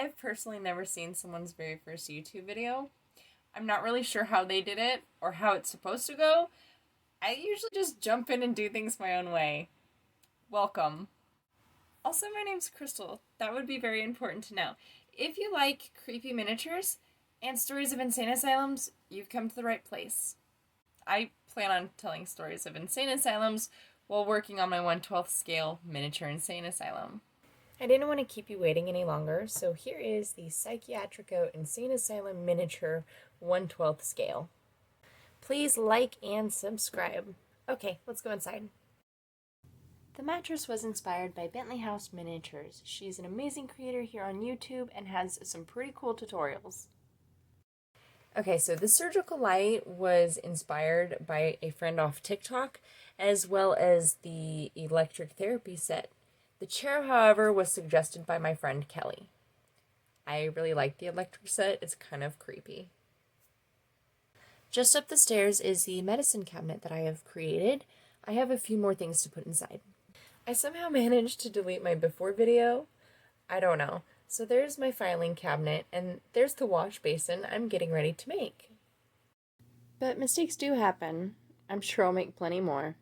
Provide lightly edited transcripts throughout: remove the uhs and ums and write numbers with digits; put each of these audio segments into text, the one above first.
I've personally never seen someone's very first YouTube video. I'm not really sure how they did it or how it's supposed to go. I usually just jump in and do things my own way. Welcome. Also, my name's Crystal. That would be very important to know. If you like creepy miniatures and stories of insane asylums, you've come to the right place. I plan on telling stories of insane asylums while working on my 1/12 scale miniature insane asylum. I didn't want to keep you waiting any longer, so here is the Psychiatrico Insane Asylum Miniature 1/12 scale. Please like and subscribe. Okay, let's go inside. The mattress was inspired by Bentley House Miniatures. She's an amazing creator here on YouTube and has some pretty cool tutorials. Okay, so the surgical light was inspired by a friend off TikTok, as well as the electric therapy set. The chair, however, was suggested by my friend Kelly. I really like the electric set. It's kind of creepy. Just up the stairs is the medicine cabinet that I have created. I have a few more things to put inside. I somehow managed to delete my before video. I don't know. So there's my filing cabinet, and there's the wash basin I'm getting ready to make. But mistakes do happen. I'm sure I'll make plenty more.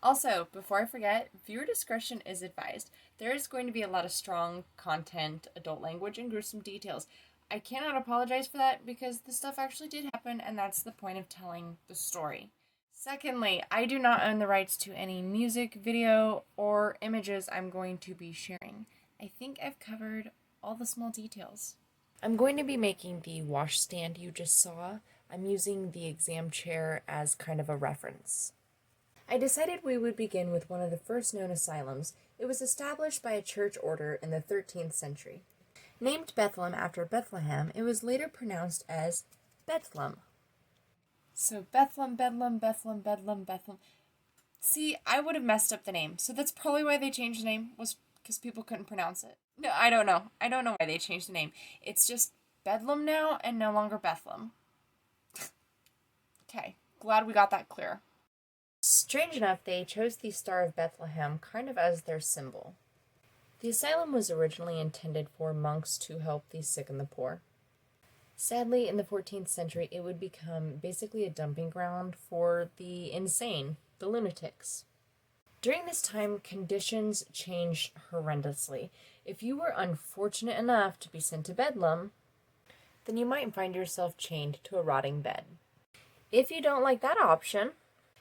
Also, before I forget, viewer discretion is advised. There is going to be a lot of strong content, adult language, and gruesome details. I cannot apologize for that because this stuff actually did happen, and that's the point of telling the story. Secondly, I do not own the rights to any music, video, or images I'm going to be sharing. I think I've covered all the small details. I'm going to be making the wash stand you just saw. I'm using the exam chair as kind of a reference. I decided we would begin with one of the first known asylums. It was established by a church order in the 13th century. Named Bethlehem after Bethlehem, it was later pronounced as Bedlam. So Bethlehem, Bedlam, Bethlehem, Bedlam, Bethlehem. See, I would have messed up the name, so that's probably why they changed the name, was because people couldn't pronounce it. No, I don't know. I don't know why they changed the name. It's just Bedlam now and no longer Bethlehem. Okay, glad we got that clear. Strange enough, they chose the Star of Bethlehem kind of as their symbol. The asylum was originally intended for monks to help the sick and the poor. Sadly, in the 14th century, it would become basically a dumping ground for the insane, the lunatics. During this time, conditions changed horrendously. If you were unfortunate enough to be sent to Bedlam, then you might find yourself chained to a rotting bed. If you don't like that option,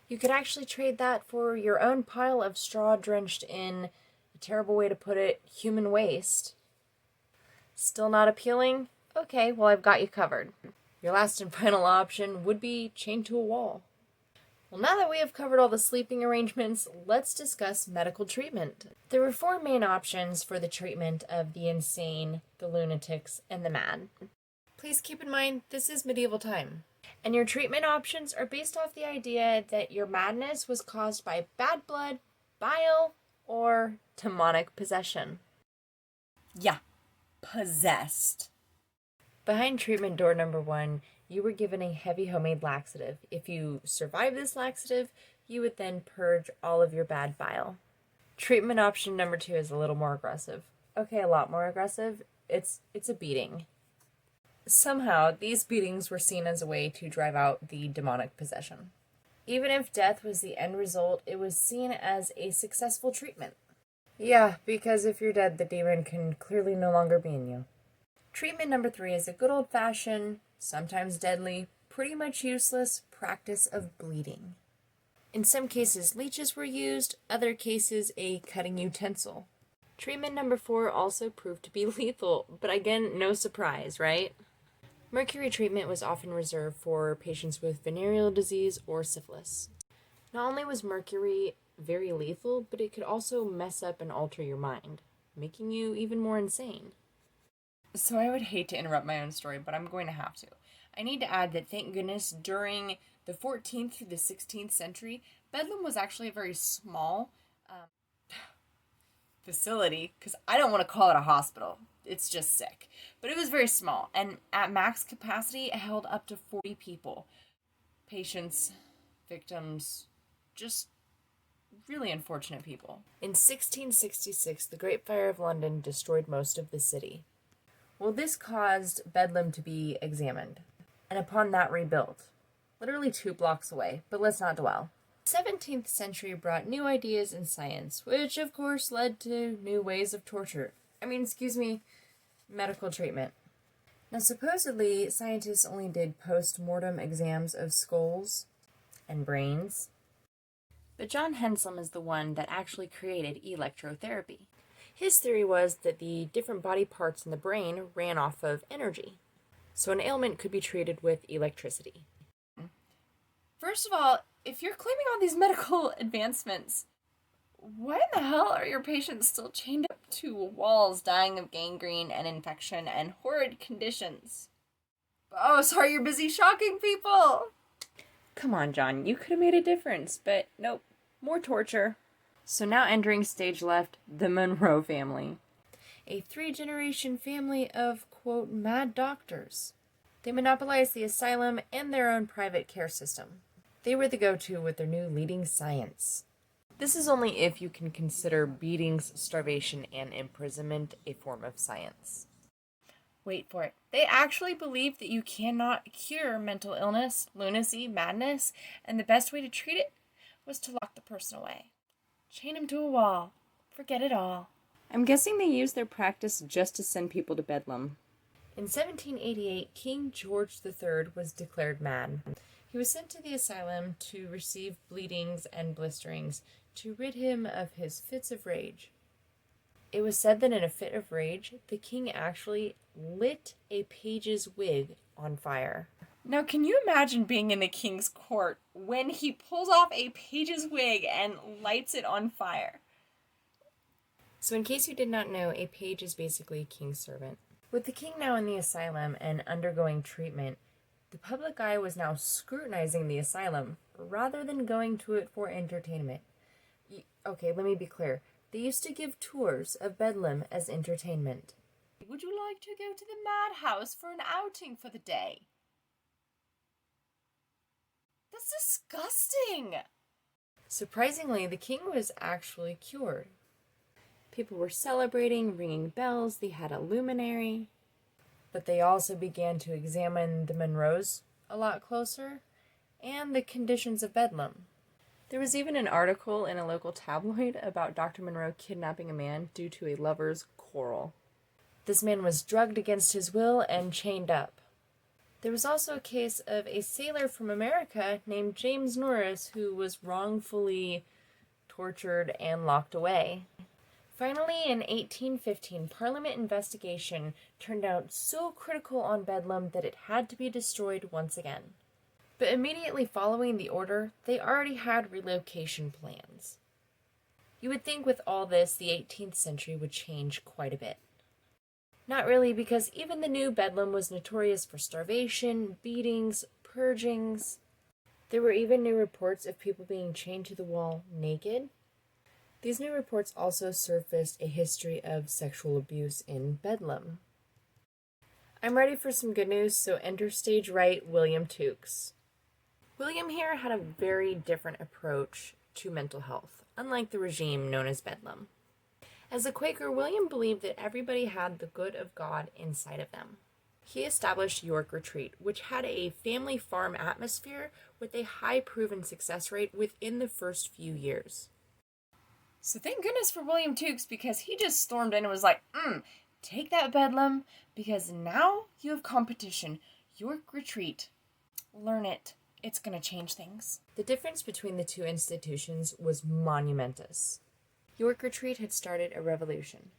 you could actually trade that for your own pile of straw drenched in, a terrible way to put it, human waste. Still not appealing? Okay, well, I've got you covered. Your last and final option would be chained to a wall. Well, now that we have covered all the sleeping arrangements, let's discuss medical treatment. There were 4 main options for the treatment of the insane, the lunatics, and the mad. Please keep in mind, this is medieval time. And your treatment options are based off the idea that your madness was caused by bad blood, bile, or demonic possession. Yeah, possessed. Behind treatment door number 1, you were given a heavy homemade laxative. If you survived this laxative, you would then purge all of your bad bile. Treatment option number 2 is a little more aggressive. Okay, a lot more aggressive. It's a beating. Somehow, these beatings were seen as a way to drive out the demonic possession. Even if death was the end result, it was seen as a successful treatment. Yeah, because if you're dead, the demon can clearly no longer be in you. Treatment number 3 is a good old-fashioned, sometimes deadly, pretty much useless practice of bleeding. In some cases, leeches were used, other cases, a cutting utensil. Treatment number 4 also proved to be lethal, but again, no surprise, right? Mercury treatment was often reserved for patients with venereal disease or syphilis. Not only was mercury very lethal, but it could also mess up and alter your mind, making you even more insane. So I would hate to interrupt my own story, but I'm going to have to. I need to add that, thank goodness, during the 14th through the 16th century, Bedlam was actually a very small facility, because I don't want to call it a hospital. It's just sick. But it was very small, and at max capacity, it held up to 40 people. Patients, victims, just really unfortunate people. In 1666, the Great Fire of London destroyed most of the city. Well, this caused Bedlam to be examined, and upon that rebuilt. Literally 2 blocks away, but let's not dwell. The 17th century brought new ideas in science, which of course led to new ways of torture. Medical treatment. Now, supposedly, scientists only did post-mortem exams of skulls and brains. But John Henslem is the one that actually created electrotherapy. His theory was that the different body parts in the brain ran off of energy, so an ailment could be treated with electricity. First of all, if you're claiming all these medical advancements, why in the hell are your patients still chained up to walls, dying of gangrene and infection and horrid conditions? Oh, sorry, you're busy shocking people! Come on, John, you could have made a difference, but nope, more torture. So now entering stage left, the Monroe family. A 3-generation family of, quote, mad doctors. They monopolized the asylum and their own private care system. They were the go-to with their new leading science. This is only if you can consider beatings, starvation, and imprisonment a form of science. Wait for it. They actually believe that you cannot cure mental illness, lunacy, madness, and the best way to treat it was to lock the person away. Chain him to a wall. Forget it all. I'm guessing they used their practice just to send people to Bedlam. In 1788, King George III was declared mad. He was sent to the asylum to receive bleedings and blisterings to rid him of his fits of rage. It was said that in a fit of rage, the king actually lit a page's wig on fire. Now, can you imagine being in the king's court when he pulls off a page's wig and lights it on fire? So in case you did not know, a page is basically a king's servant. With the king now in the asylum and undergoing treatment, the public eye was now scrutinizing the asylum rather than going to it for entertainment. Okay, let me be clear. They used to give tours of Bedlam as entertainment. Would you like to go to the madhouse for an outing for the day? That's disgusting! Surprisingly, the king was actually cured. People were celebrating, ringing bells, they had a luminary. But they also began to examine the Monroes a lot closer and the conditions of Bedlam. There was even an article in a local tabloid about Dr. Monroe kidnapping a man due to a lover's quarrel. This man was drugged against his will and chained up. There was also a case of a sailor from America named James Norris who was wrongfully tortured and locked away. Finally, in 1815, Parliament investigation turned out so critical on Bedlam that it had to be destroyed once again. But immediately following the order, they already had relocation plans. You would think with all this, the 18th century would change quite a bit. Not really, because even the new Bedlam was notorious for starvation, beatings, purgings. There were even new reports of people being chained to the wall naked. These new reports also surfaced a history of sexual abuse in Bedlam. I'm ready for some good news, so enter stage right, William Tukes. William here had a very different approach to mental health, unlike the regime known as Bedlam. As a Quaker, William believed that everybody had the good of God inside of them. He established York Retreat, which had a family farm atmosphere with a high proven success rate within the first few years. So thank goodness for William Tukes, because he just stormed in and was like, take that Bedlam, because now you have competition. York Retreat. Learn it. It's going to change things. The difference between the two institutions was monumentous. York Retreat had started a revolution.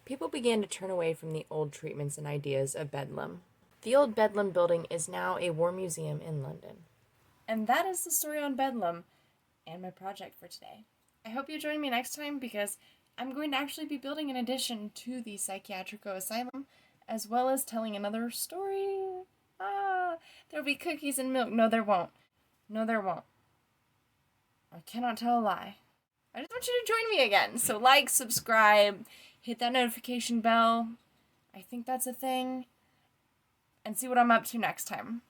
People began to turn away from the old treatments and ideas of Bedlam. The old Bedlam building is now a war museum in London. And that is the story on Bedlam and my project for today. I hope you join me next time, because I'm going to actually be building an addition to the Psychiatrico Asylum, as well as telling another story. There'll be cookies and milk. No, there won't. No, there won't. I cannot tell a lie. I just want you to join me again. So like, subscribe, hit that notification bell. I think that's a thing. And see what I'm up to next time.